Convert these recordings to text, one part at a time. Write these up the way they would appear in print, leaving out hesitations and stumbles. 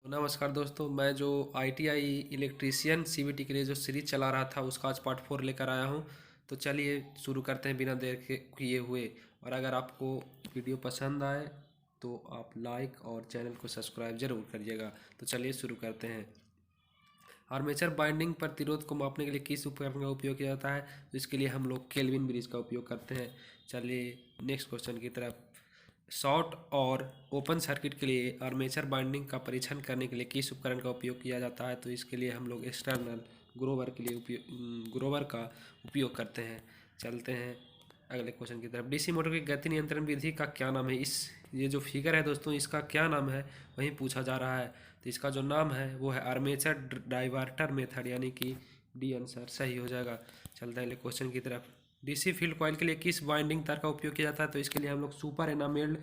नमस्कार दोस्तों, मैं जो ITI इलेक्ट्रीशियन CBT के लिए जो सीरीज चला रहा था उसका आज पार्ट 4 लेकर आया हूँ। तो चलिए शुरू करते हैं बिना देर के किए हुए। और अगर आपको वीडियो पसंद आए तो आप लाइक और चैनल को सब्सक्राइब जरूर करिएगा। तो चलिए शुरू करते हैं। आर्मेचर बाइंडिंग प्रतिरोध को मापने के लिए किस उपकरण का उपयोग किया जाता है? तो इसके लिए हम लोग केल्विन ब्रिज का उपयोग करते हैं। चलिए नेक्स्ट क्वेश्चन की तरफ। शॉर्ट और ओपन सर्किट के लिए आर्मेचर बाइंडिंग का परीक्षण करने के लिए किस उपकरण का उपयोग किया जाता है? तो इसके लिए हम लोग एक्सटर्नल ग्रोवर के लिए ग्रोवर का उपयोग करते हैं। चलते हैं अगले क्वेश्चन की तरफ। डीसी मोटर की गति नियंत्रण विधि का क्या नाम है? ये जो फिगर है दोस्तों, इसका क्या नाम है वही पूछा जा रहा है। तो इसका जो नाम है वो है आर्मेचर डाइवर्टर मेथड, यानी कि डी आंसर सही हो जाएगा। चलते हैं अगले क्वेश्चन की तरफ। डीसी फील्ड कॉइल के लिए किस वाइंडिंग तार का उपयोग किया जाता है? तो इसके लिए हम लोग सुपर एनामेल्ड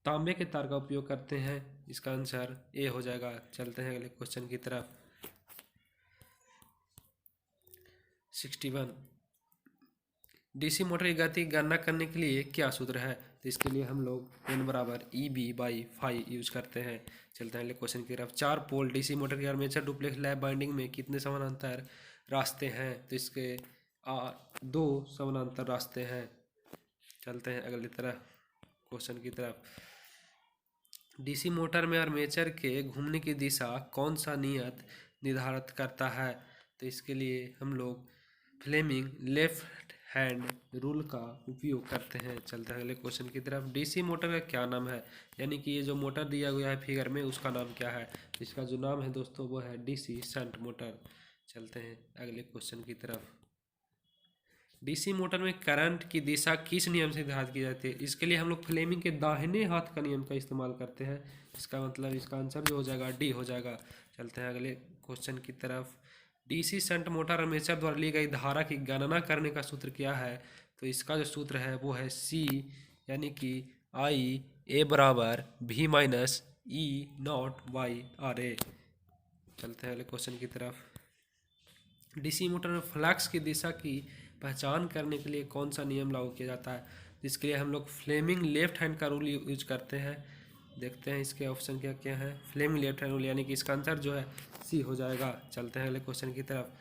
तांबे के तार का उपयोग करते हैं। इसका आंसर ए हो जाएगा। चलते हैं अगले क्वेश्चन की तरफ। 61। डीसी मोटर की गति की गणना करने के लिए क्या सूत्र है? तो इसके लिए हम लोग N बराबर EB/φ यूज करते हैं। चलते हैं अगले क्वेश्चन की तरफ। 4 पोल डीसी मोटर की आर्मेचर डुप्लेक्स लैप बाइंडिंग में कितने समानांतर रास्ते हैं? तो इसके 2 समानांतर रास्ते हैं। चलते हैं अगली तरफ क्वेश्चन की तरफ। डीसी मोटर में आर्मेचर के घूमने की दिशा कौन सा नियत निर्धारित करता है? तो इसके लिए हम लोग फ्लेमिंग लेफ्ट हैंड रूल का उपयोग करते हैं। चलते हैं अगले क्वेश्चन की तरफ। डीसी मोटर का क्या नाम है? यानी कि ये जो मोटर दिया गया है फिगर में उसका नाम क्या है? तो इसका जो नाम है दोस्तों वो है डीसी शंट मोटर। चलते हैं अगले क्वेश्चन की तरफ। डीसी मोटर में करंट की दिशा किस नियम से निर्धारित की जाती है? इसके लिए हम लोग फ्लेमिंग के दाहिने हाथ का नियम का इस्तेमाल करते हैं। इसका मतलब इसका आंसर जो हो जाएगा डी हो जाएगा। चलते हैं अगले क्वेश्चन की तरफ। डीसी शंट मोटर आर्मेचर द्वारा ली गई धारा की गणना करने का सूत्र क्या है? तो इसका जो सूत्र है वो है सी, यानी कि IA/V-E0/RA। चलते हैं अगले क्वेश्चन की तरफ। डीसी मोटर में फ्लक्स की दिशा की पहचान करने के लिए कौन सा नियम लागू किया जाता है? जिसके लिए हम लोग फ्लेमिंग लेफ्ट हैंड का रूल यूज करते हैं। देखते हैं इसके ऑप्शन क्या क्या है। फ्लेमिंग लेफ्ट हैंड रूल, यानी कि इसका आंसर जो है सी हो जाएगा। चलते हैं अगले क्वेश्चन की तरफ।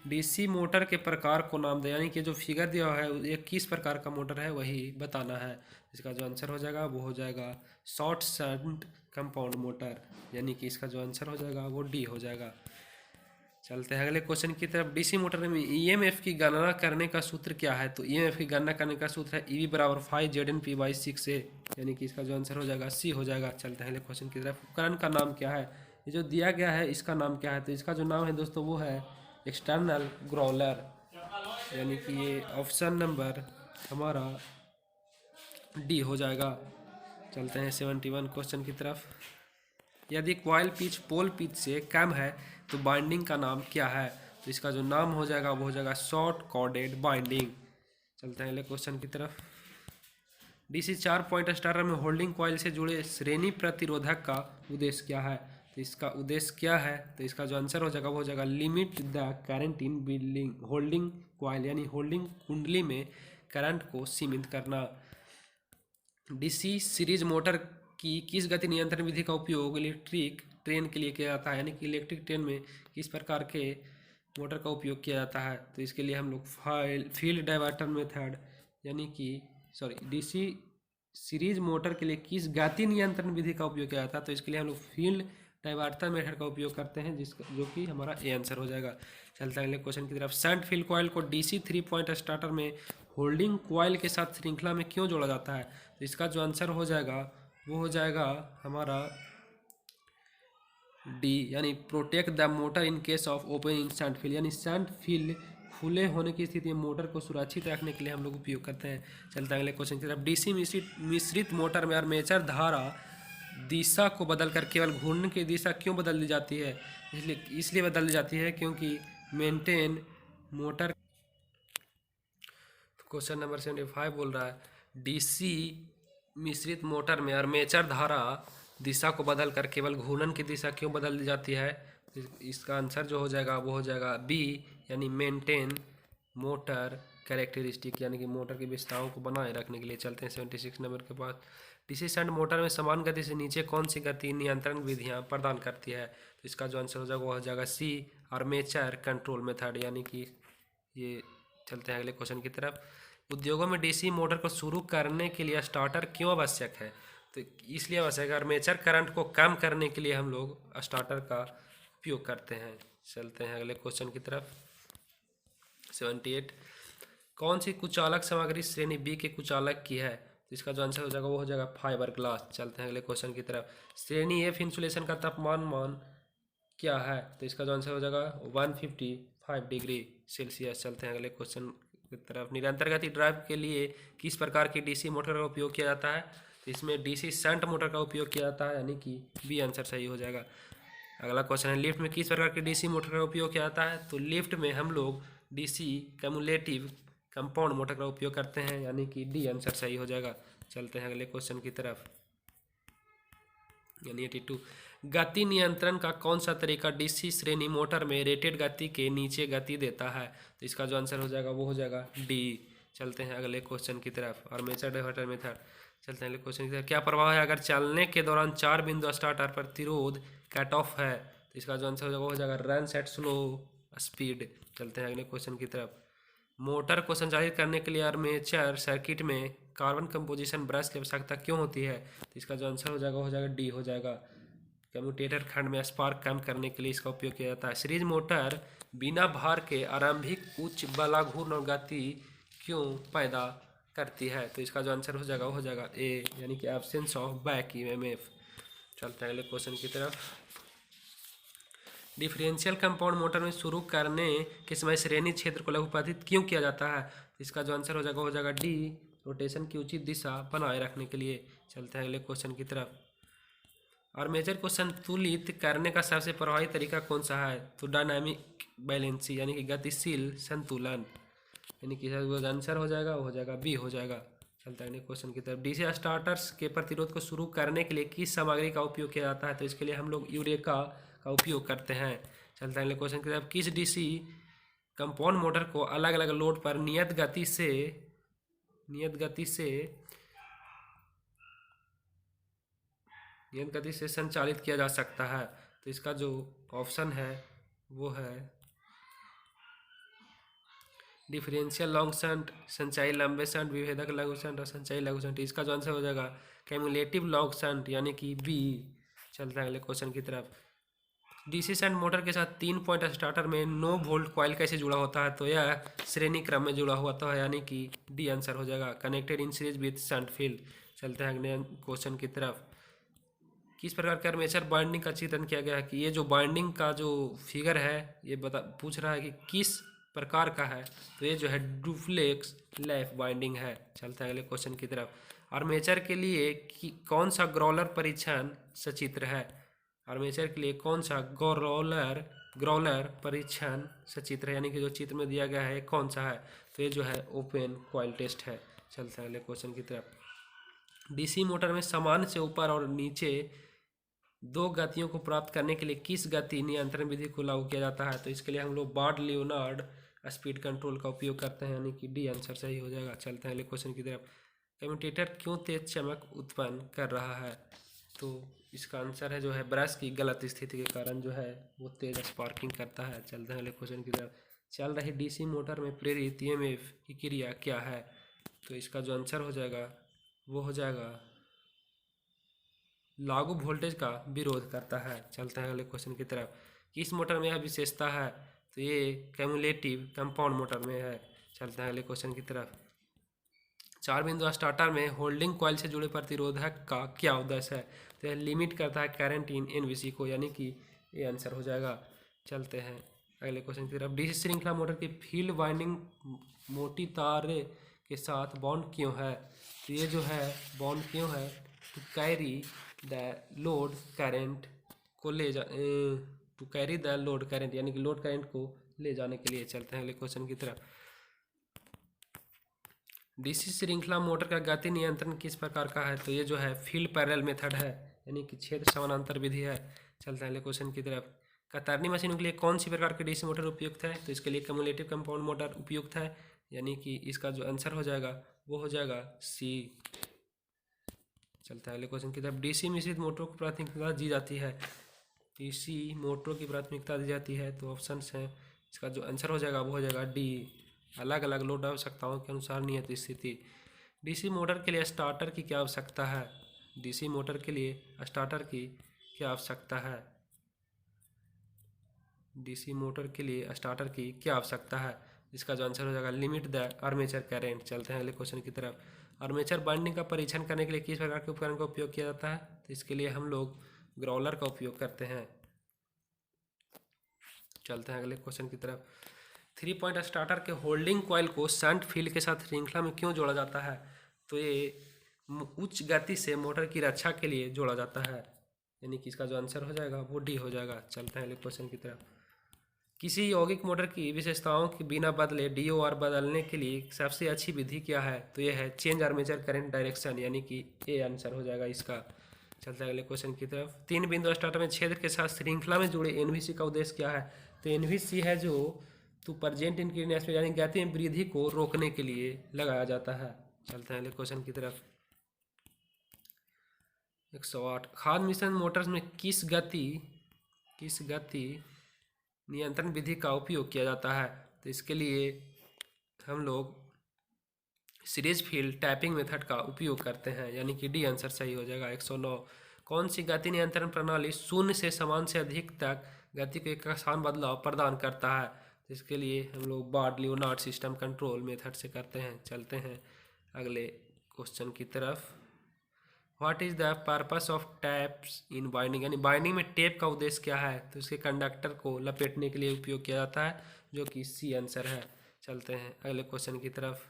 डीसी मोटर के प्रकार को नाम दें, यानी कि जो फिगर दिया हुआ है ये किस प्रकार का मोटर है वही बताना है। इसका जो आंसर हो जाएगा वो हो जाएगा शॉर्ट शंट कंपाउंड मोटर, यानी कि इसका जो आंसर हो जाएगा वो डी हो जाएगा। चलते हैं अगले क्वेश्चन की तरफ। डीसी मोटर में ईएमएफ की गणना करने का सूत्र क्या है? तो ईएमएफ की गणना करने का सूत्र है EB/5ZNP/6A, यानी कि इसका जो आंसर हो जाएगा सी हो जाएगा। चलते हैं अगले क्वेश्चन की तरफ। उपकरण का नाम क्या है? ये जो दिया गया है इसका नाम क्या है? तो इसका जो नाम है दोस्तों वो है एक्सटर्नल ग्रोलर, यानी कि ये ऑप्शन नंबर हमारा डी हो जाएगा। चलते हैं 71 क्वेश्चन की तरफ। यदि कॉइल पिच पोल पिच से कम है तो बाइंडिंग का नाम क्या है? तो इसका जो नाम हो जाएगा वो हो जाएगा शॉर्ट कॉर्डेड बाइंडिंग। चलते हैं अगले क्वेश्चन की तरफ। डीसी 4 पॉइंट स्टार्टर में होल्डिंग कॉइल से जुड़े श्रेणी प्रतिरोधक का उद्देश्य क्या है? तो इसका उद्देश्य क्या है? तो इसका जो आंसर हो जाएगा वो हो जाएगा limit the current in building holding coil, यानी होल्डिंग कुंडली में करंट को सीमित करना। डीसी सीरीज मोटर की किस गति नियंत्रण विधि का उपयोग इलेक्ट्रिक ट्रेन के लिए किया जाता है? यानी कि इलेक्ट्रिक ट्रेन में किस प्रकार के मोटर का उपयोग किया जाता है? तो इसके लिए हम लोग फील्ड डाइवर्टर मेथड, यानी कि डीसी सीरीज मोटर के लिए किस गति नियंत्रण विधि का उपयोग किया जाता है? तो इसके लिए हम लोग फील्ड डाइवर्टर मेथड का उपयोग करते हैं, जो कि हमारा ए आंसर हो जाएगा। चलते हैं अगले क्वेश्चन की तरफ। शंट फील्ड कॉइल को डीसी 3 पॉइंट स्टार्टर में होल्डिंग कॉइल के साथ श्रृंखला में क्यों जोड़ा जाता है? तो इसका जो आंसर हो जाएगा वो हो जाएगा हमारा डी, यानी protect the motor in case of open in shunt field, यानी शंट फील्ड खुले होने की स्थिति में मोटर को सुरक्षित रखने के लिए हम लोग उपयोग करते हैं। चलते हैं अगले क्वेश्चन की तरफ। डीसी मिश्रित मोटर में आर्मेचर धारा दिशा को बदलकर केवल घूर्णन की दिशा क्यों बदल दी जाती है? इसलिए बदल दी जाती है क्योंकि मेंटेन मोटर। क्वेश्चन नंबर 75 बोल रहा है डीसी मिश्रित मोटर में आर्मेचर धारा दिशा को बदलकर केवल घूर्णन की दिशा क्यों बदल दी जाती है? इसका आंसर जो हो जाएगा वो हो जाएगा बी, यानी मेंटेन मोटर कैरेक्टरिस्टिक, यानी कि मोटर की विशेषताओं को बनाए रखने के लिए। चलते हैं 76 नंबर के पास। डीसी शंट मोटर में समान गति से नीचे कौन सी गति नियंत्रण विधियां प्रदान करती है? तो इसका जो आंसर हो जाएगा वो हो जाएगा सी, आर्मेचर कंट्रोल मेथड, यानी कि ये। चलते हैं अगले क्वेश्चन की तरफ। उद्योगों में डीसी मोटर को शुरू करने के लिए स्टार्टर क्यों आवश्यक है? तो इसलिए आवश्यक है, आर्मेचर करंट को कम करने के लिए हम लोग स्टार्टर का उपयोग करते हैं। चलते हैं अगले क्वेश्चन की तरफ। 78, कौन सी कुचालक सामग्री श्रेणी बी के कुचालक की है? तो इसका जो आंसर हो जाएगा वो हो जाएगा फाइबर ग्लास। चलते हैं अगले क्वेश्चन की तरफ। श्रेणी एफ इंसुलेशन का तापमान मान क्या है? तो इसका जो आंसर हो जाएगा 155 डिग्री सेल्सियस। चलते हैं अगले क्वेश्चन की तरफ। निरंतर गति ड्राइव के लिए किस प्रकार की डीसी मोटर का उपयोग किया जाता है? तो इसमें डीसी शंट मोटर का उपयोग किया जाता है, यानी कि बी आंसर सही हो जाएगा। अगला क्वेश्चन है, लिफ्ट में किस प्रकार की डीसी मोटर का उपयोग किया जाता है? तो लिफ्ट में हम लोग डीसी कम्युलेटिव कंपाउंड मोटर का उपयोग करते हैं, यानी कि डी आंसर सही हो जाएगा। चलते हैं अगले क्वेश्चन की तरफ, यानी 82, गति नियंत्रण का कौन सा तरीका डीसी श्रेणी मोटर में रेटेड गति के नीचे गति देता है? तो इसका जो आंसर हो जाएगा वो हो जाएगा डी। चलते हैं अगले क्वेश्चन की तरफ, आर्मेचर डाइवर्टर मेथड। चलते हैं अगले क्वेश्चन की तरफ। क्या प्रभाव है अगर चलने के दौरान 4 बिंदु स्टार्टर प्रतिरोध कट ऑफ है? तो इसका जो आंसर हो जाएगा वो हो जाएगा रन एट स्लो स्पीड। चलते हैं अगले क्वेश्चन की तरफ। मोटर को संचालित करने के लिए आर्मेचर सर्किट में कार्बन कंपोजिशन ब्रश की आवश्यकता क्यों होती है? तो इसका जो आंसर हो जाएगा डी हो जाएगा। कम्यूटेटर खंड में स्पार्क कम करने के लिए इसका उपयोग किया जाता है। सीरीज मोटर बिना भार के आरंभिक उच्च बला घूर्ण और गति क्यों पैदा करती है? तो इसका जो आंसर हो जाएगा वो हो जाएगा ए, यानी कि एब्सेंस ऑफ बैक ईएमएफ। चलते हैं अगले क्वेश्चन की तरफ। डिफरेंशियल कंपाउंड मोटर में शुरू करने के समय श्रेणी क्षेत्र को लघुपतित क्यों किया जाता है? इसका जो आंसर हो जाएगा डी, रोटेशन की उचित दिशा बनाए रखने के लिए। चलते हैं अगले क्वेश्चन की तरफ। आर्मेचर को संतुलित करने का सबसे प्रभावी तरीका कौन सा है? तो डायनामिक बैलेंसिंग, यानी कि गतिशील संतुलन, यानी कि जो आंसर हो जाएगा वो हो जाएगा बी हो जाएगा। चलते हैं अगले क्वेश्चन की तरफ। डीसी स्टार्टर्स के प्रतिरोध को शुरू करने के लिए किस सामग्री का उपयोग किया जाता है? तो इसके लिए हम लोग यूरेका का उपयोग करते हैं। चलते हैं अगले क्वेश्चन की तरफ। किस डीसी कंपाउंड मोटर को अलग अलग लोड पर नियत गति से संचालित किया जा सकता है? तो इसका जो ऑप्शन है वो है डिफरेंशियल लॉन्ग शंट, संचाई लंबे शंट, विभेदक लघु शंट और संचाई लघु शंट। इसका जो आंसर हो जाएगा कैमुलेटिव लॉन्ग शंट, यानी कि बी। चलते हैं अगले क्वेश्चन की तरफ। डीसी शंट मोटर के साथ 3 पॉइंट स्टार्टर में 9 वोल्ट कॉइल कैसे जुड़ा होता है? तो यह श्रेणी क्रम में जुड़ा हुआ है, यानी कि डी आंसर हो जाएगा connected in series with shunt field. चलते हैं अगले क्वेश्चन की तरफ। किस प्रकार के आर्मेचर बाइंडिंग का चित्रण किया गया है? कि ये जो बाइंडिंग का जो फिगर है ये पूछ रहा है कि किस प्रकार का है? तो ये जो है डुप्लेक्स लैप बाइंडिंग है। चलते हैं अगले क्वेश्चन की तरफ। आर्मेचर के लिए कौन सा ग्रोलर परीक्षण सचित्र है? आर्मेचर के लिए कौन सा ग्रोलर परीक्षण सचित्र है, यानी कि जो चित्र में दिया गया है कौन सा है? तो ये जो है ओपन कॉइल टेस्ट है। चलते हैं अगले क्वेश्चन की तरफ। डीसी मोटर में समान से ऊपर और नीचे 2 गतियों को प्राप्त करने के लिए किस गति नियंत्रण विधि को लागू किया जाता है? तो इसके लिए हम लोग बार्ड लियोनार्ड स्पीड कंट्रोल का उपयोग करते हैं, यानी कि डी आंसर सही हो जाएगा। चलते हैं अगले क्वेश्चन की तरफ। कम्यूटेटर क्यों तेज चमक उत्पन्न कर रहा है? तो इसका आंसर है जो है ब्रश की गलत स्थिति के कारण जो है वो तेज स्पार्किंग करता है। चलते हैं अगले क्वेश्चन की तरफ। चल रही डीसी मोटर में प्रेरित ईएमएफ की क्रिया क्या है? तो इसका जो आंसर हो जाएगा वो हो जाएगा लागू वोल्टेज का विरोध करता है। चलते हैं अगले क्वेश्चन की तरफ। किस मोटर में यह विशेषता है? तो ये कैमुलेटिव कंपाउंड मोटर में है। चलते हैं अगले क्वेश्चन की तरफ। 4 बिंदु स्टार्टर में होल्डिंग कॉइल से जुड़े प्रतिरोधक का क्या उद्देश्य है? तो यह लिमिट करता है करंट इन एनवीसी को, यानी कि ये आंसर हो जाएगा। चलते हैं अगले क्वेश्चन की तरफ। डीसी श्रृंखला मोटर की फील्ड वाइंडिंग मोटी तार के साथ बॉन्ड क्यों है? तो ये जो है बॉन्ड क्यों है? To carry the load current को to carry the load current, यानी कि लोड करंट को ले जाने के लिए। चलते हैं अगले क्वेश्चन की तरफ। डीसी श्रृंखला मोटर का गति नियंत्रण किस प्रकार का है? तो ये जो है फील्ड पैरेलल मेथड है, यानी कि क्षेत्र समानांतर विधि है। चलते हैं अगले क्वेश्चन की तरफ। कतरनी मशीनों के लिए कौन सी प्रकार की डीसी मोटर उपयुक्त है? तो इसके लिए कम्युलेटिव कंपाउंड मोटर उपयुक्त है, यानी कि इसका जो आंसर हो जाएगा वो हो जाएगा सी। चलते हैं अगले क्वेश्चन की तरफ। डीसी मिश्रित मोटरों को प्राथमिकता दी जाती है, डीसी मोटरों की प्राथमिकता दी जाती है, तो ऑप्शन है इसका जो आंसर हो जाएगा वो हो जाएगा डी, अलग अलग लोड आवश्यकताओं के अनुसार नियत स्थिति। डीसी मोटर के लिए स्टार्टर की क्या आवश्यकता है, डीसी मोटर के लिए स्टार्टर की क्या आवश्यकता है, डीसी मोटर के लिए स्टार्टर की क्या आवश्यकता है, इसका जो आंसर हो जाएगा लिमिट द आर्मेचर करंट। चलते हैं अगले क्वेश्चन की तरफ। आर्मेचर बाइंडिंग का परीक्षण करने के लिए किस प्रकार के उपकरण का उपयोग किया जाता है, तो इसके लिए हम लोग ग्रोलर का उपयोग करते हैं। चलते हैं अगले क्वेश्चन की तरफ। 3 पॉइंट स्टार्टर के होल्डिंग कॉइल को शंट फील्ड के साथ श्रृंखला में क्यों जोड़ा जाता है, तो ये उच्च गति से मोटर की रक्षा के लिए जोड़ा जाता है, यानी कि इसका जो आंसर हो जाएगा वो डी हो जाएगा। चलते हैं अगले क्वेश्चन की तरफ। किसी यौगिक मोटर की विशेषताओं के बिना बदले DOR बदलने के लिए सबसे अच्छी विधि क्या है, तो यह है चेंज आर्मेचर करंट डायरेक्शन, यानी कि ए आंसर हो जाएगा इसका। चलते हैं अगले क्वेश्चन की तरफ। 3 बिंदु स्टार्टर में छेद के साथ श्रृंखला में जुड़े NVC का उद्देश्य क्या है, तो NVC है जो टू प्रेजेंट इंक्लिनेशन यानी गति में वृद्धि को रोकने के लिए लगाया जाता है। चलते हैं अगले क्वेश्चन की तरफ। 108 खाद मिश्रण मोटर्स में किस गति नियंत्रण विधि का उपयोग किया जाता है, तो इसके लिए हम लोग सीरीज फील्ड टैपिंग मेथड का उपयोग करते हैं, यानी कि डी आंसर सही हो जाएगा। 109 कौन सी गति नियंत्रण प्रणाली शून्य से समान से अधिक तक गति को एक आसान बदलाव प्रदान करता है, तो इसके लिए हम लोग बार्ड-लियोनार्ड सिस्टम कंट्रोल मेथड से करते हैं। चलते हैं अगले क्वेश्चन की तरफ। What is the purpose of taps in binding, यानी बाइंडिंग में टेप का उद्देश्य क्या है, तो इसके कंडक्टर को लपेटने के लिए उपयोग किया जाता है, जो कि सी आंसर है। चलते हैं अगले क्वेश्चन की तरफ।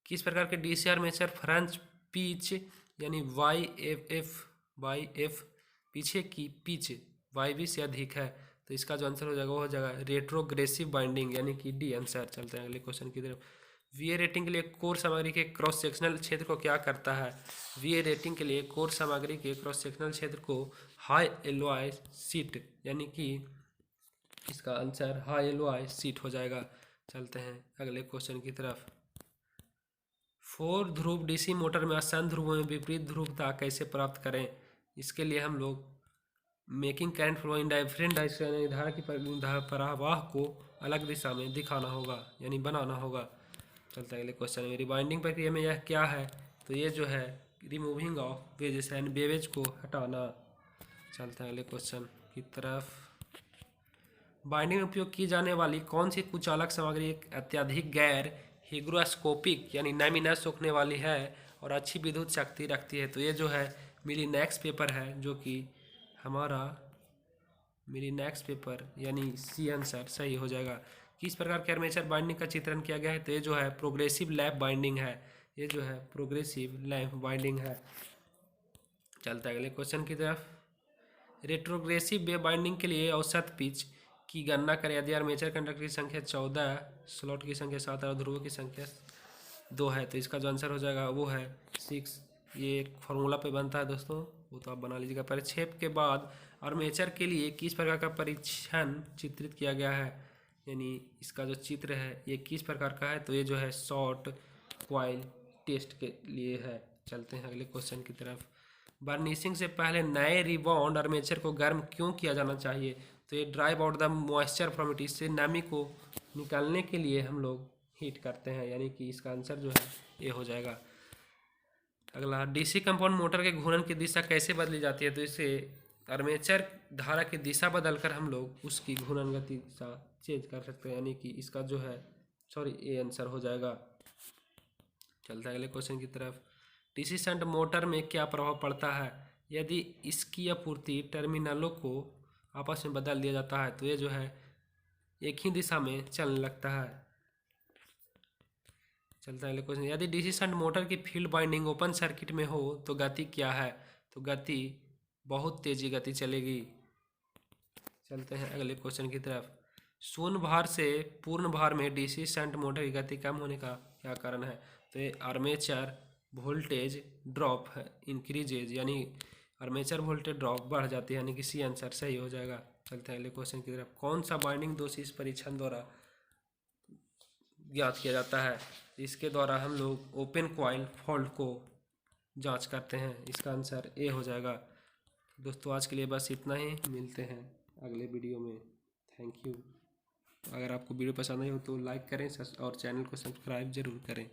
किस प्रकार के डीसी आर्मेचर फ्रेंच पिच यानी YF पीछे की पिच YB से अधिक है, तो इसका जो आंसर हो जाएगा वो हो जाएगा रेट्रोग्रेसिव बाइंडिंग, यानी कि डी आंसर। चलते हैं अगले क्वेश्चन की तरफ। VA रेटिंग के लिए कोर सामग्री के क्रॉस सेक्शनल क्षेत्र को क्या करता है, VA रेटिंग के लिए कोर सामग्री के क्रॉस सेक्शनल क्षेत्र को हाई एलॉय सीट, यानी कि इसका आंसर हाई एलॉय सीट हो जाएगा। चलते हैं अगले क्वेश्चन की तरफ। 4 ध्रुव डीसी मोटर में आसान ध्रुवों में विपरीत ध्रुवता कैसे प्राप्त करें, इसके लिए हम लोग making current flow in different direction, यानी धारा की प्रवाह को अलग दिशा में दिखाना होगा, यानी बनाना होगा। चलते हैं अगले क्वेश्चन में। रिबाइंडिंग प्रक्रिया में यह क्या है, तो ये जो है removing of wages and Babbage को हटाना। चलते हैं अगले क्वेश्चन की तरफ। बाइंडिंग में उपयोग की जाने वाली कौन सी कुचालक सामग्री एक अत्यधिक गैर हिग्रोस्कोपिक यानी नमी सोखने वाली है और अच्छी विद्युत शक्ति रखती है, तो ये जो है मिलीनेक्स पेपर है, जो कि हमारा मिलीनेक्स पेपर यानी सी आंसर सही हो जाएगा। किस प्रकार के आर्मेचर बाइंडिंग का चित्रण किया गया है, तो ये जो है प्रोग्रेसिव लैप बाइंडिंग है, ये जो है प्रोग्रेसिव लैप बाइंडिंग है। चलता है अगले क्वेश्चन की तरफ। रेट्रोग्रेसिव वेव बाइंडिंग के लिए औसत पिच की गणना करें यदि आर्मेचर कंडक्टर की संख्या 14, स्लॉट की संख्या 7 और ध्रुवों की संख्या 2 है, तो इसका जो आंसर हो जाएगा वो है 6। ये एक फॉर्मूला पे बनता है दोस्तों, वो तो आप बना लीजिएगा। परिक्षेप के बाद आर्मेचर के लिए किस प्रकार का परीक्षण चित्रित किया गया है, यानी इसका जो चित्र है ये किस प्रकार का है, तो ये जो है शॉर्ट कॉइल टेस्ट के लिए है। चलते हैं अगले क्वेश्चन की तरफ। बर्निशिंग से पहले नए रिबाउंड आर्मेचर को गर्म क्यों किया जाना चाहिए, तो ये drive out the moisture from it, इससे नमी को निकालने के लिए हम लोग हीट करते हैं, यानी कि इसका आंसर जो है ये हो जाएगा। अगला, डीसी कंपाउंड मोटर के घूर्णन की दिशा कैसे बदली जाती है, तो इसे आर्मेचर धारा की दिशा बदलकर हम लोग उसकी घूर्णन गति चेंज कर सकते हैं, यानी कि इसका जो है ये आंसर हो जाएगा। चलता है अगले क्वेश्चन की तरफ। डीसी शंट मोटर में क्या प्रभाव पड़ता है यदि इसकी आपूर्ति टर्मिनलों को आपस में बदल दिया जाता है, तो ये जो है एक ही दिशा में चलने लगता है। चलता है अगले क्वेश्चन। यदि डीसी शंट मोटर की फील्ड बाइंडिंग ओपन सर्किट में हो तो गति क्या है, तो गति बहुत तेजी गति चलेगी। चलते हैं अगले क्वेश्चन की तरफ। शून्य भार से पूर्ण भार में डीसी शंट मोटर की गति कम होने का क्या कारण है, तो ये आर्मेचर वोल्टेज ड्रॉप है इंक्रीजेज, यानी आर्मेचर वोल्टेज ड्रॉप बढ़ जाती है, यानी कि सी आंसर सही हो जाएगा। चलते हैं अगले क्वेश्चन की तरफ। कौन सा बाइंडिंग दोष इस परीक्षण द्वारा ज्ञात किया जाता है, इसके द्वारा हम लोग ओपन कॉइल फॉल्ट को जांच करते हैं। इसका आंसर ए हो जाएगा। दोस्तों आज के लिए बस इतना ही, मिलते हैं अगले वीडियो में। Thank you. अगर आपको वीडियो पसंद आई हो तो लाइक करें और चैनल को सब्सक्राइब ज़रूर करें।